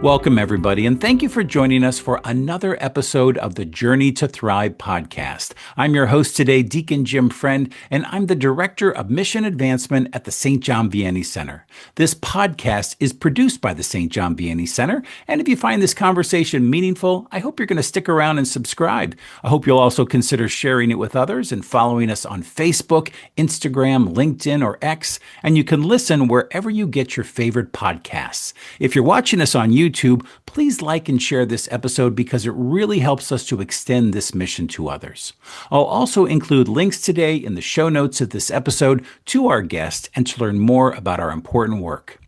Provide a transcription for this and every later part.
Welcome, everybody, and thank you for joining us for another episode of the Journey to Thrive podcast. I'm your host today, Deacon Jim Friend, and I'm the Director of Mission Advancement at the St. John Vianney Center. This podcast is produced by the St. John Vianney Center, and if you find this conversation meaningful, I hope you're going to stick around and subscribe. I hope you'll also consider sharing it with others and following us on Facebook, Instagram, LinkedIn, or X, and you can listen wherever you get your favorite podcasts. If you're watching us on YouTube, please like and share this episode because it really helps us to extend this mission to others. I'll also include links today in the show notes of this episode to our guest and to learn more about our important work.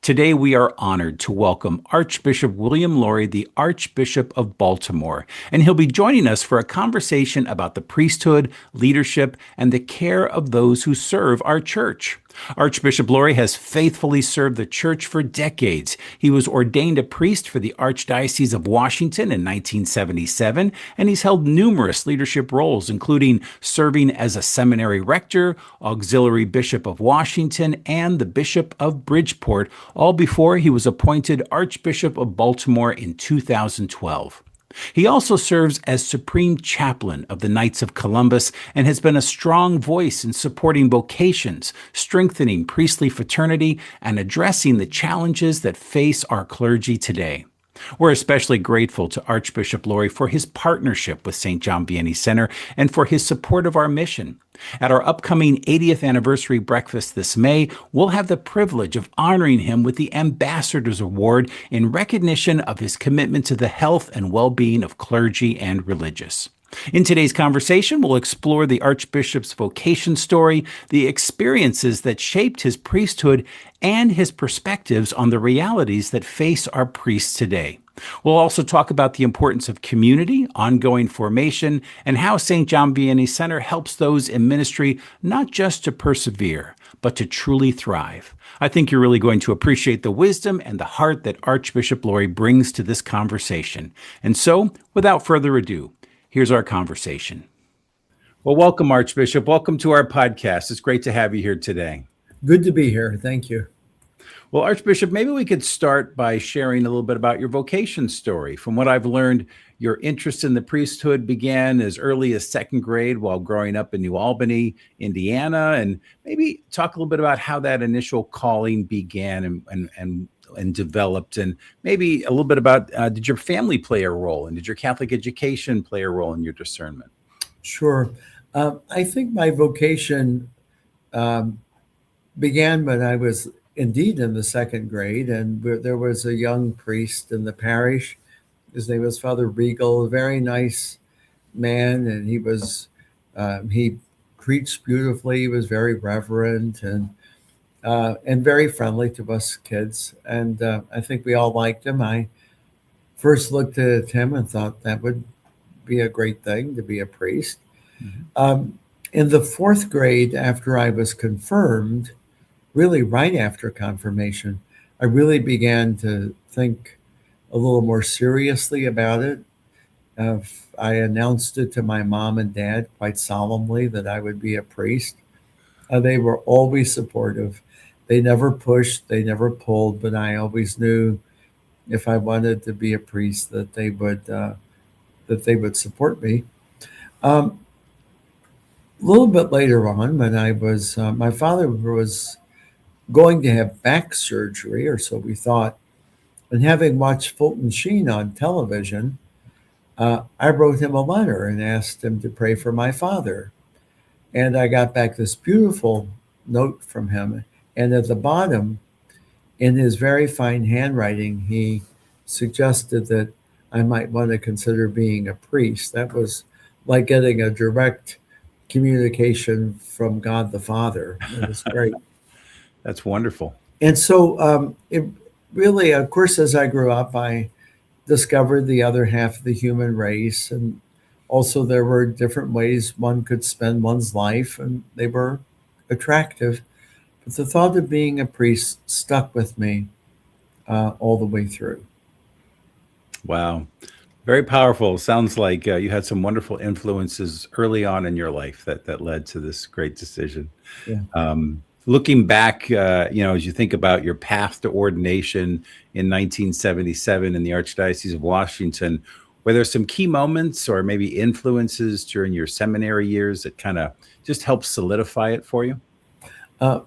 Today, we are honored to welcome Archbishop William Lori, the Archbishop of Baltimore, and he'll be joining us for a conversation about the priesthood, leadership, and the care of those who serve our church. Archbishop Lori has faithfully served the church for decades. He was ordained a priest for the Archdiocese of Washington in 1977, and he's held numerous leadership roles, including serving as a seminary rector, auxiliary bishop of Washington, and the bishop of Bridgeport, all before he was appointed Archbishop of Baltimore in 2012. He also serves as Supreme Chaplain of the Knights of Columbus and has been a strong voice in supporting vocations, strengthening priestly fraternity, and addressing the challenges that face our clergy today. We're especially grateful to Archbishop Lori for his partnership with St. John Vianney Center and for his support of our mission. At our upcoming 80th anniversary breakfast this May, we'll have the privilege of honoring him with the Ambassador's Award in recognition of his commitment to the health and well-being of clergy and religious. In today's conversation, we'll explore the Archbishop's vocation story, the experiences that shaped his priesthood, and his perspectives on the realities that face our priests today. We'll also talk about the importance of community, ongoing formation, and how St. John Vianney Center helps those in ministry not just to persevere, but to truly thrive. I think you're really going to appreciate the wisdom and the heart that Archbishop Lori brings to this conversation. And so, without further ado, here's our conversation. Well, welcome, Archbishop. Welcome to our podcast. It's great to have you here today. Good to be here. Thank you. Well, Archbishop, maybe we could start by sharing a little bit about your vocation story. From what I've learned, your interest in the priesthood began as early as second grade while growing up in New Albany, Indiana, and maybe talk a little bit about how that initial calling began and developed, and maybe a little bit about did your family play a role, and did your Catholic education play a role in your discernment? Sure. I think my vocation began when I was indeed in the second grade, and there was a young priest in the parish. His name was Father Regal, a very nice man, and he preached beautifully. He was very reverent and very friendly to us kids. And I think we all liked him. I first looked at him and thought that would be a great thing to be a priest. Mm-hmm. In the fourth grade, after I was confirmed, really right after confirmation, I really began to think a little more seriously about it. I announced it to my mom and dad quite solemnly that I would be a priest. They were always supportive. They never pushed, they never pulled, but I always knew if I wanted to be a priest that they would support me. A little bit later on, when I was, my father was going to have back surgery, or so we thought, and having watched Fulton Sheen on television, I wrote him a letter and asked him to pray for my father. And I got back this beautiful note from him. And at the bottom, in his very fine handwriting, he suggested that I might want to consider being a priest. That was like getting a direct communication from God the Father. It was great. That's wonderful. And so it really, of course, as I grew up, I discovered the other half of the human race. And also there were different ways one could spend one's life, and they were attractive. But the thought of being a priest stuck with me all the way through. Wow. Very powerful. Sounds like you had some wonderful influences early on in your life that led to this great decision. Yeah. Looking back, as you think about your path to ordination in 1977 in the Archdiocese of Washington, were there some key moments or maybe influences during your seminary years that kind of just helped solidify it for you? Uh,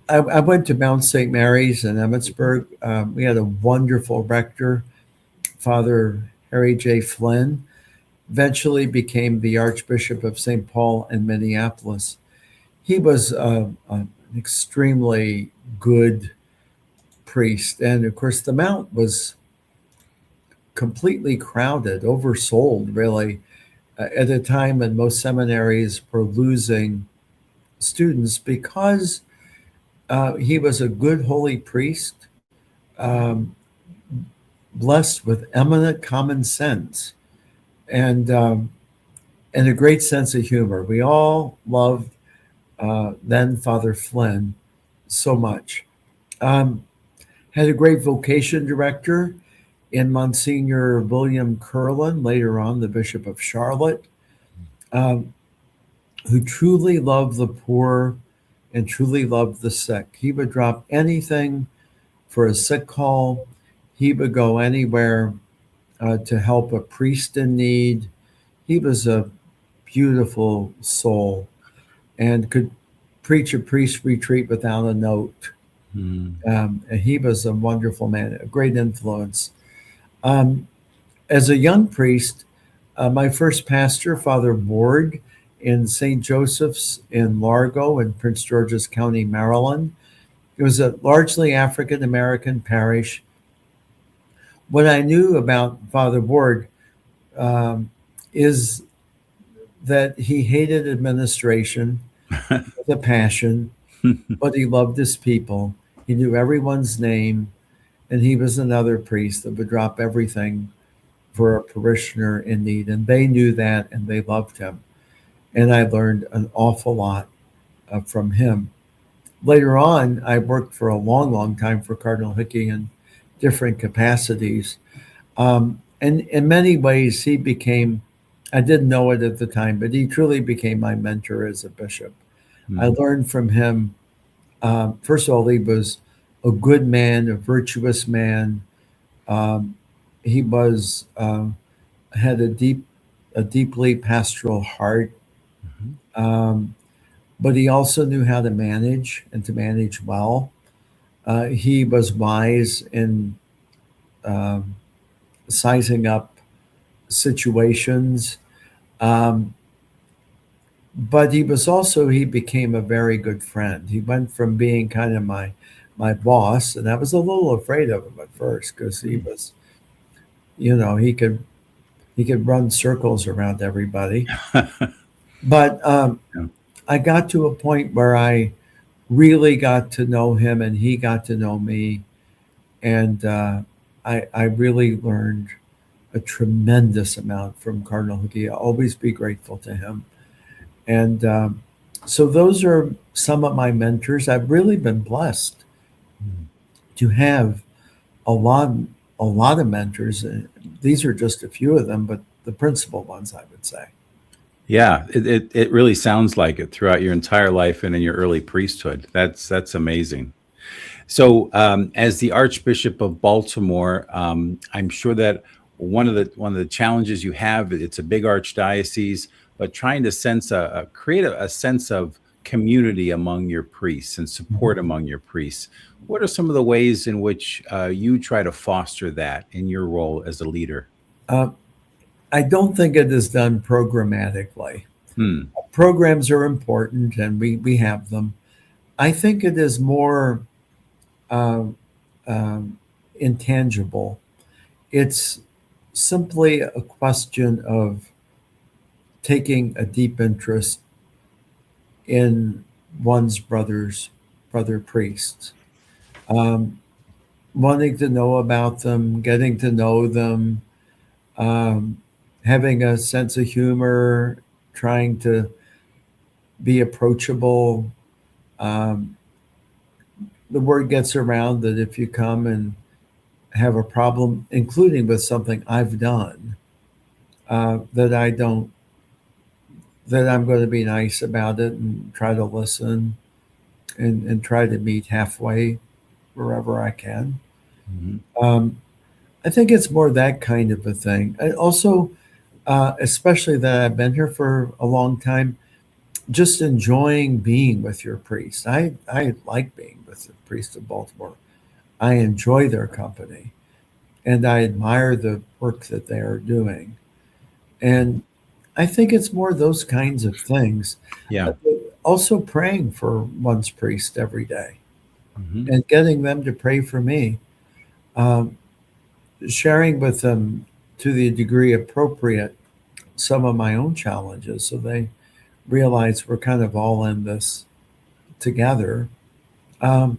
I went to Mount St. Mary's in Emmitsburg. We had a wonderful rector, Father Harry J. Flynn, eventually became the Archbishop of St. Paul in Minneapolis. He was an extremely good priest. And of course, the Mount was completely crowded, oversold, really, at a time when most seminaries were losing students because he was a good holy priest, um, blessed with eminent common sense and a great sense of humor. We all loved then Father Flynn so much. Um, had a great vocation director in Monsignor William Curlin, later on the Bishop of Charlotte, um, who truly loved the poor and truly loved the sick. He would drop anything for a sick call. He would go anywhere to help a priest in need. He was a beautiful soul and could preach a priest retreat without a note. And he was a wonderful man, a great influence. Um, as a young priest, my first pastor, Father Ward, in St. Joseph's in Largo in Prince George's County, Maryland. It was a largely African American parish. What I knew about Father Ward is that he hated administration with a passion, but he loved his people. He knew everyone's name, and he was another priest that would drop everything for a parishioner in need. And they knew that, and they loved him. And I learned an awful lot from him. Later on, I worked for a long, long time for Cardinal Hickey in different capacities. And in many ways, he became, I didn't know it at the time, but he truly became my mentor as a bishop. I learned from him, first of all, he was a good man, a virtuous man. He was had a deeply pastoral heart, but he also knew how to manage and to manage well. He was wise in sizing up situations, but he became a very good friend. He went from being kind of my boss, and I was a little afraid of him at first because he was, he could run circles around everybody. But I got to a point where I really got to know him, and he got to know me, and I really learned a tremendous amount from Cardinal Hickey. I'll always be grateful to him. And so those are some of my mentors. I've really been blessed to have a lot of mentors. These are just a few of them, but the principal ones, I would say. Yeah, it really sounds like it throughout your entire life and in your early priesthood. That's amazing. So, as the Archbishop of Baltimore, I'm sure that one of the challenges you have, it's a big archdiocese, but trying to create a sense of community among your priests and support among your priests. What are some of the ways in which you try to foster that in your role as a leader? I don't think it is done programmatically. Programs are important, and we have them. I think it is more intangible. It's simply a question of taking a deep interest in one's brother priests, wanting to know about them, getting to know them, having a sense of humor, trying to be approachable. The word gets around that if you come and have a problem, including with something I've done, that I'm going to be nice about it and try to listen. and try to meet halfway wherever I can. Mhm. I think it's more that kind of a thing. And also, especially that I've been here for a long time, just enjoying being with your priest. I like being with the priest of Baltimore. I enjoy their company and I admire the work that they are doing. And I think it's more those kinds of things. Yeah. Also, praying for one's priest every day Mhm. and getting them to pray for me, um, sharing with them to the degree appropriate some of my own challenges so they realize we're kind of all in this together. Um,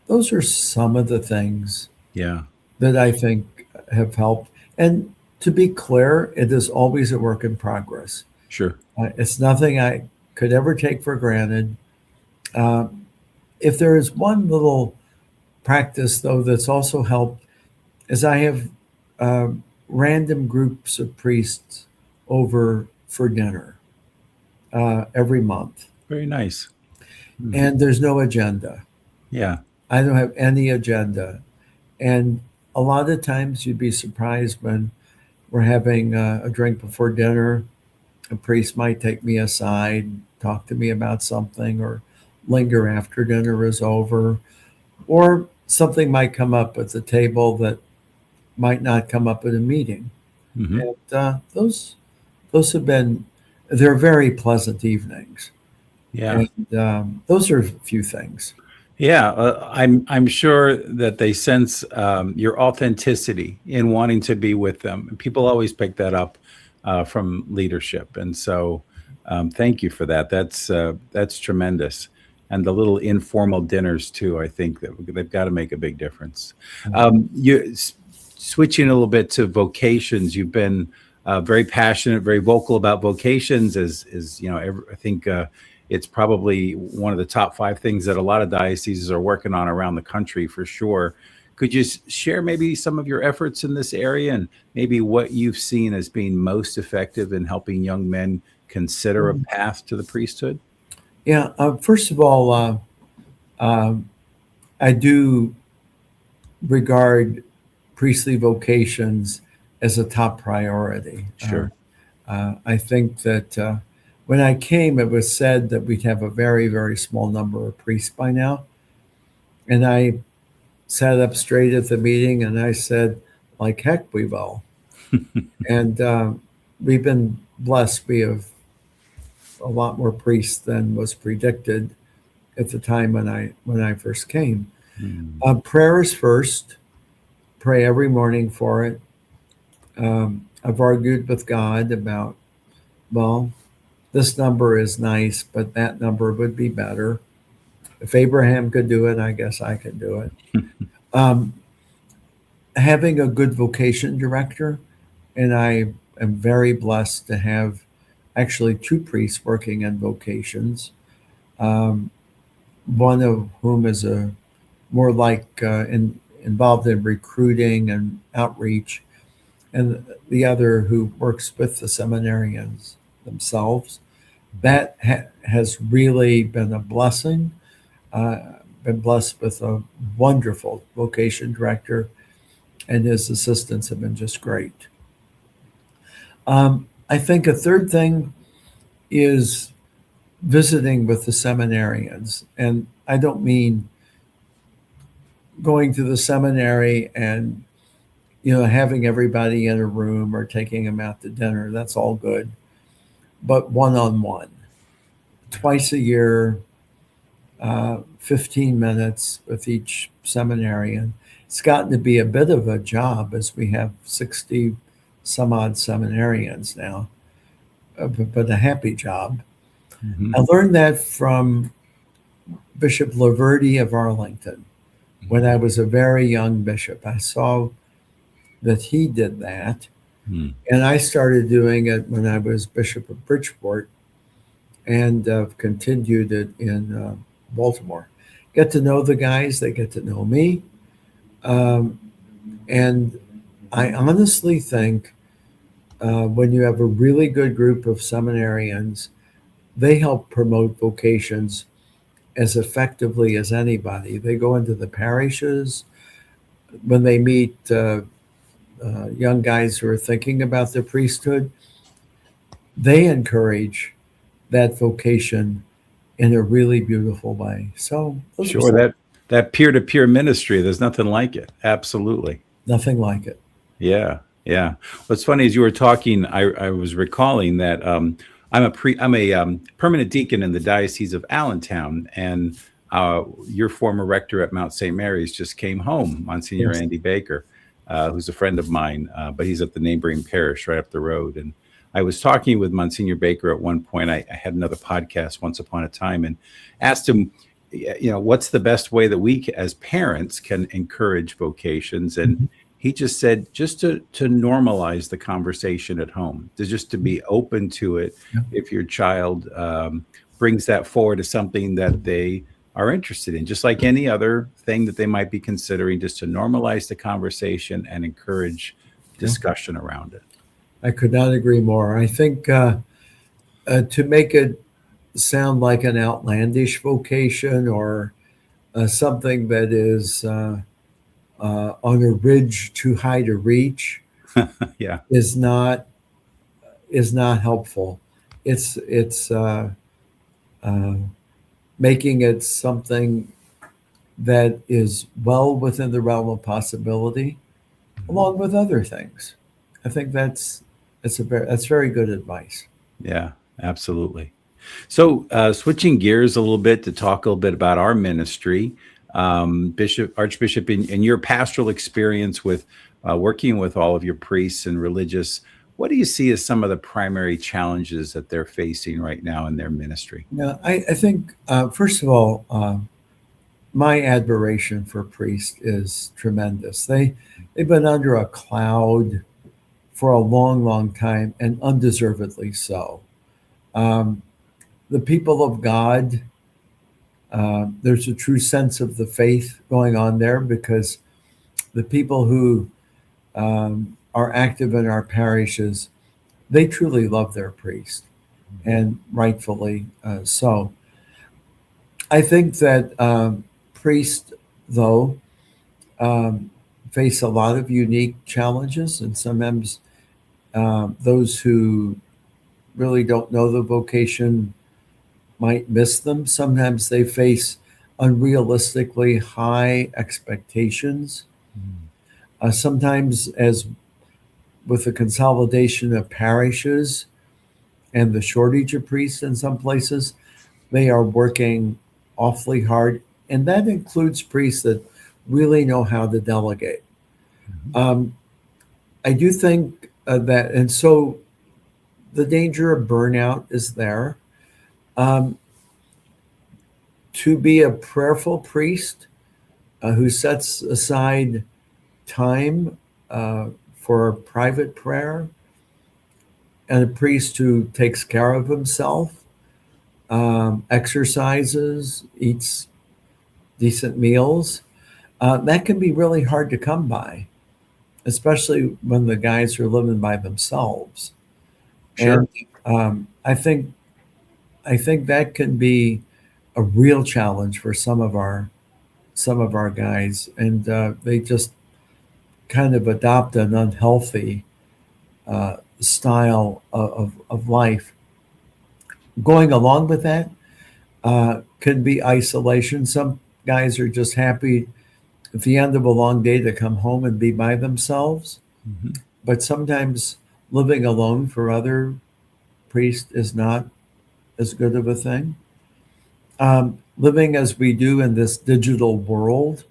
those are some of the things Yeah. that I think have helped. And to be clear, it is always a work in progress. Sure. It's nothing I could ever take for granted. Um, if there is one little practice, though, that's also helped, is I have random groups of priests over for dinner every month, Very nice. Mhm. and there's no agenda. Yeah. I don't have any agenda. And a lot of times you'd be surprised when we're having a drink before dinner. A priest might take me aside, talk to me about something, or linger after dinner is over, or something might come up at the table that might not come up at a meeting. Mhm. And those have been they're very pleasant evenings, Yeah. and those are a few things. Yeah, I'm sure that they sense your authenticity in wanting to be with them. And people always pick that up from leadership, and so thank you for that. That's tremendous. And the little informal dinners too. I think that they've got to make a big difference. Switching a little bit to vocations, you've been very passionate, very vocal about vocations. As you know, I think. It's probably one of the top 5 things that a lot of dioceses are working on around the country for sure. Could you share maybe some of your efforts in this area and maybe what you've seen as being most effective in helping young men consider a path to the priesthood? Yeah. First of all, um, I do regard priestly vocations as a top priority. Sure. I think that when I came, it was said that we'd have a very, very small number of priests by now. And I sat up straight at the meeting and I said, like heck, we will. And we've been blessed. We have a lot more priests than was predicted at the time when I first came. Mm. Prayer is first. Pray every morning for it. I've argued with God about, well, this number is nice, but that number would be better. If Abraham could do it, I guess I could do it. Um, Having a good vocation director, and I am very blessed to have actually 2 priests working in vocations, um, one of whom is a more like involved in recruiting and outreach, and the other who works with the seminarians themselves. That has really been a blessing. Been blessed with a wonderful vocation director, and his assistants have been just great. I think a third thing is visiting with the seminarians. And I don't mean going to the seminary and having everybody in a room or taking them out to dinner. That's all good. But one-on-one, twice a year, 15 minutes with each seminarian. It's gotten to be a bit of a job as we have 60 some odd seminarians now, but a happy job. Mhm. I learned that from Bishop Lori of Arlington when I was a very young bishop. I saw that he did that, Mm. and I started doing it when I was Bishop of Bridgeport and continued it in Baltimore. Get to know the guys, they get to know me. Um, and I honestly think when you have a really good group of seminarians, they help promote vocations as effectively as anybody. They go into the parishes when they meet young guys who are thinking about the priesthood. They encourage that vocation in a really beautiful way. So those are Sure, that peer-to-peer ministry, there's nothing like it. Absolutely. nothing like it. Yeah, yeah. What's funny is you were talking. I was recalling that I'm a permanent deacon in the Diocese of Allentown, and your former rector at Mount St. Mary's just came home, Monsignor Yes. Andy Baker, who's a friend of mine, but he's at the neighboring parish right up the road. And I was talking with Monsignor Baker at one point. I had another podcast once upon a time, and asked him, what's the best way that we as parents can encourage vocations. And Mhm. he just said just to normalize the conversation at home, to be open to it. Yeah. If your child brings that forward as something that they are interested in, just like any other thing that they might be considering, just to normalize the conversation and encourage discussion around it. I could not agree more. I think to make it sound like an outlandish vocation or something that is on a ridge too high to reach Yeah, is not helpful. It's uh, making it something that is well within the realm of possibility, along with other things. I think that's very good advice. yeah, absolutely. So, switching gears a little bit to talk a little bit about our ministry, Archbishop, in your pastoral experience with working with all of your priests and religious, what do you see as some of the primary challenges that they're facing right now in their ministry? Yeah, I think first of all, my admiration for priests is tremendous. They've been under a cloud for a long, long time, and undeservedly so. Um, the people of God, there's a true sense of the faith going on there because the people who are active in our parishes, they truly love their priest, and rightfully so. I think that priests, though, um, face a lot of unique challenges, and sometimes those who really don't know the vocation might miss them. Sometimes they face unrealistically high expectations. Sometimes, as with the consolidation of parishes and the shortage of priests in some places, they are working awfully hard. And that includes priests that really know how to delegate. Um, I do think that, and so the danger of burnout is there. Um, to be a prayerful priest who sets aside time for private prayer, and a priest who takes care of himself, exercises, eats decent meals, that can be really hard to come by, especially when the guys are living by themselves. Sure. And I think that can be a real challenge for some of our guys, and they just kind of adopt an unhealthy style of life. Going along with that can be isolation. Some guys are just happy at the end of a long day to come home and be by themselves. Mhm. But sometimes living alone for other priests is not as good of a thing. Living as we do in this digital world,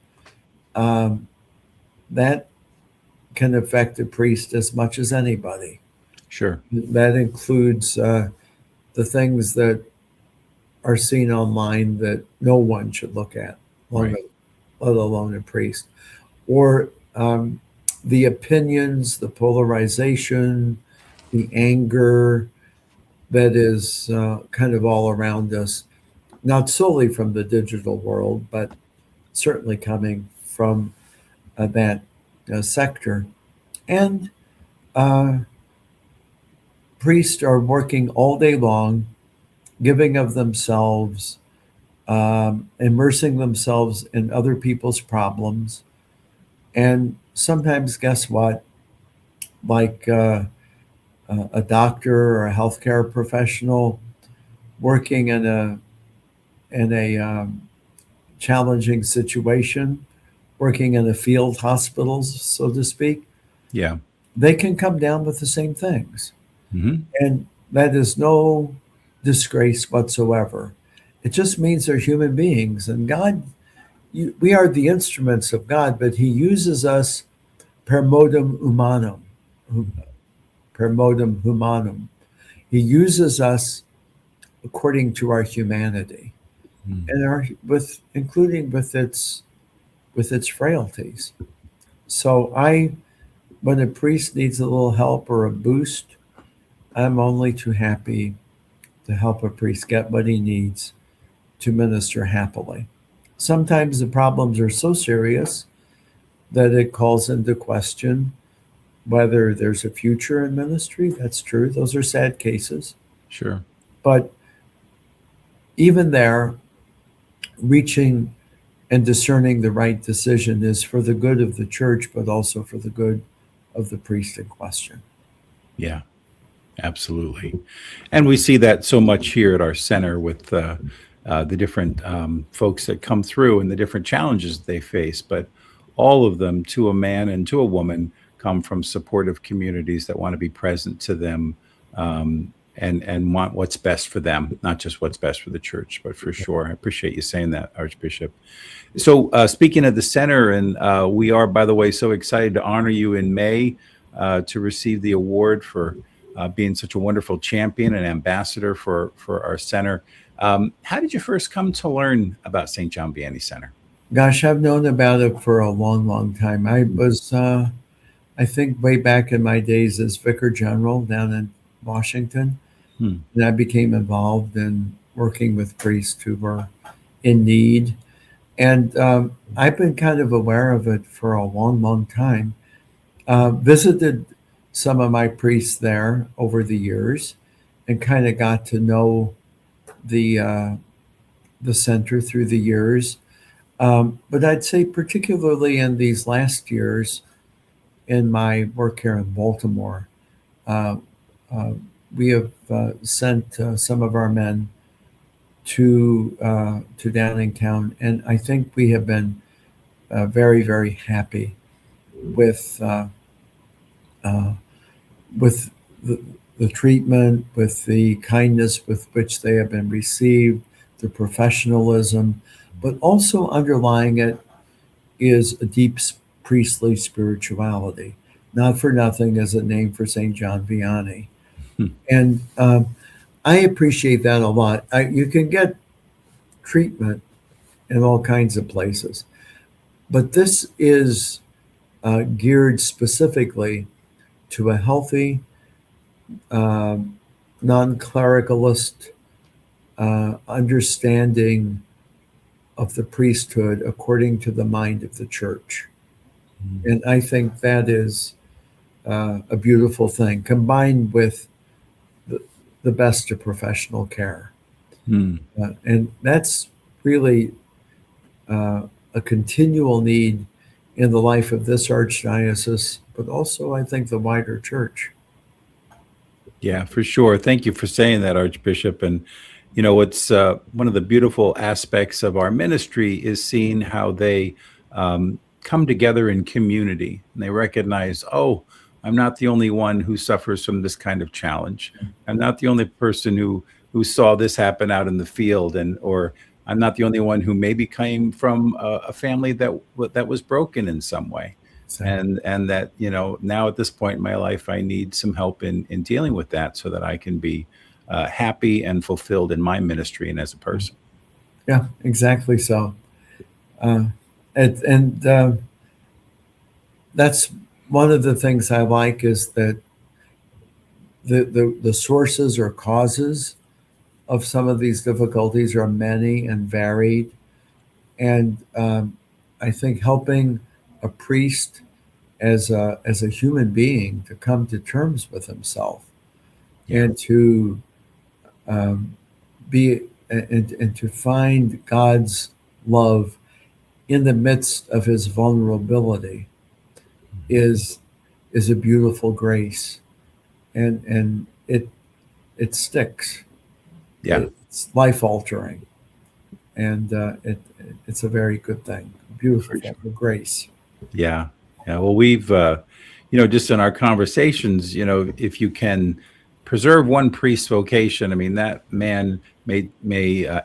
um, that can affect a priest as much as anybody. Sure. That includes the things that are seen online that no one should look at, let Right. alone a priest, or the opinions, the polarization, the anger that is kind of all around us, not solely from the digital world, but certainly coming from that sector. And uh, priests are working all day long, giving of themselves, immersing themselves in other people's problems. And sometimes, guess what? Like a doctor or a healthcare professional working in a challenging situation, working in the field hospitals, so to speak, Yeah. they can come down with the same things. Hmm. And that is no disgrace whatsoever. It just means they're human beings. And God, we are the instruments of God, but He uses us per modum humanum. Per modum humanum. He uses us according to our humanity and our with including with its frailties. So when a priest needs a little help or a boost, I'm only too happy to help a priest get what he needs to minister happily. Sometimes the problems are so serious that it calls into question whether there's a future in ministry. That's true. Those are sad cases. Sure. But even there, reaching and discerning the right decision is for the good of the church, but also for the good of the priest in question. Yeah. Absolutely. And we see that so much here at our center with the different folks that come through and the different challenges they face. But all of them, to a man and to a woman, come from supportive communities that want to be present to them, and want what's best for them, not just what's best for the church, but for sure. I appreciate you saying that, Archbishop. So speaking of the center, and we are, by the way, so excited to honor you in May to receive the award for being such a wonderful champion and ambassador for our center. How did you first come to learn about St. John Vianney Center? Gosh, I've known about it for a long, long time. I was, I think, way back in my days as Vicar General down in Washington, Hmm. and I became involved in working with priests who were in need. And I've been kind of aware of it for a long, long time. Visited some of my priests there over the years, and kind of got to know the uh, the center through the years. But I'd say, particularly in these last years, in my work here in Baltimore, uh, uh, we have sent some of our men to Downingtown, and I think we have been very, very happy with uh, with the treatment, with the kindness with which they have been received, the professionalism, but also underlying it is a deep priestly spirituality. Not for nothing as a name for St. John Vianney. Hmm. And I appreciate that a lot. You can get treatment in all kinds of places, but this is geared specifically to a healthy, non clericalist understanding of the priesthood according to the mind of the church. And I think that is a beautiful thing, combined with the best of professional care. Hmm. And that's really a continual need in the life of this archdiocese, but also, I think, the wider church. Yeah, for sure. Thank you for saying that, Archbishop. And it's one of the beautiful aspects of our ministry is seeing how they come together in community, and they recognize, oh, I'm not the only one who suffers from this kind of challenge. I'm not the only person who saw this happen out in the field, and or I'm not the only one who maybe came from a family that was broken in some way. So, And that now at this point in my life I need some help in dealing with that so that I can be happy and fulfilled in my ministry and as a person. yeah, exactly so. Uh, and that's one of the things I like is that the sources or causes of some of these difficulties are many and varied. And I think helping a priest as a human being to come to terms with himself Yeah. and to um, be and to find God's love in the midst of his vulnerability is a beautiful grace, and it sticks. Yeah. It's life altering, and it's a very good thing. Beautiful For sure. grace. Yeah. Yeah. Well, we've, just in our conversations, if you can preserve one priest's vocation, I mean, that man may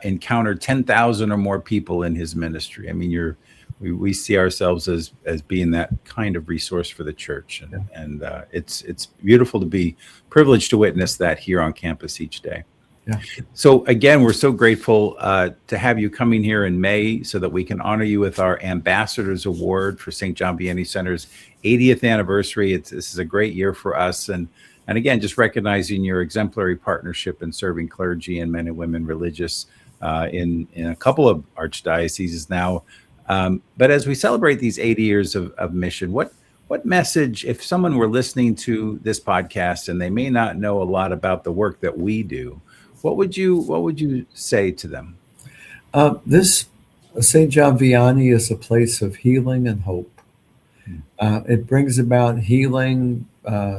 encounter 10,000 or more people in his ministry. I mean, we see ourselves as being that kind of resource for the church. And it's beautiful to be privileged to witness that here on campus each day. Yeah. So again, we're so grateful to have you coming here in May so that we can honor you with our Ambassadors Award for St. John Vianney Center's 80th anniversary. This is a great year for us. And again, just recognizing your exemplary partnership in serving clergy and men and women religious in a couple of archdioceses now. But as we celebrate these 80 years of mission, what message, if someone were listening to this podcast and they may not know a lot about the work that we do, what would you say to them? This St. John Vianney is a place of healing and hope. It brings about healing,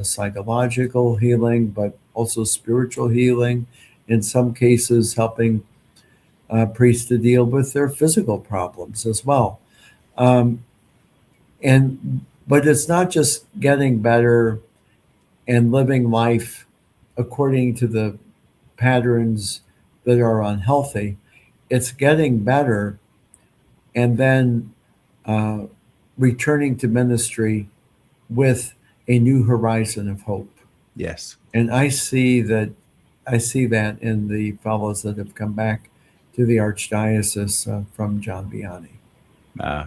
psychological healing, but also spiritual healing. In some cases, helping priests to deal with their physical problems as well. But it's not just getting better and living life according to the patterns that are unhealthy. It's getting better and then returning to ministry with a new horizon of hope. Yes. And I see that in the fellows that have come back to the Archdiocese from John Vianney.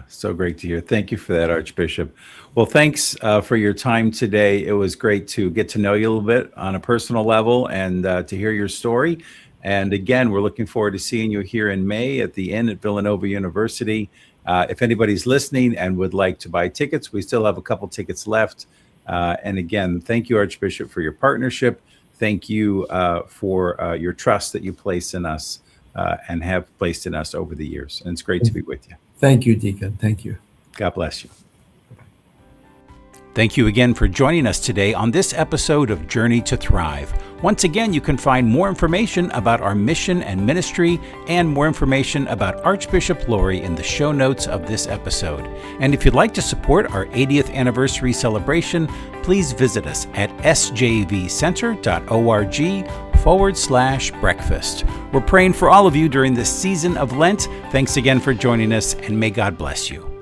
So great to hear. Thank you for that, Archbishop. Well, thanks for your time today. It was great to get to know you a little bit on a personal level and to hear your story. And again, we're looking forward to seeing you here in May at the Inn at Villanova University. If anybody's listening and would like to buy tickets, we still have a couple tickets left. And again, thank you, Archbishop, for your partnership. Thank you for your trust that you place in us and have placed in us over the years. And it's great to be with you. Thank you, Deacon. Thank you. God bless you. Thank you again for joining us today on this episode of Journey to Thrive. Once again, you can find more information about our mission and ministry and more information about Archbishop Lori in the show notes of this episode. And if you'd like to support our 80th anniversary celebration, please visit us at sjvcenter.org/breakfast. We're praying for all of you during this season of Lent. Thanks again for joining us, and may God bless you.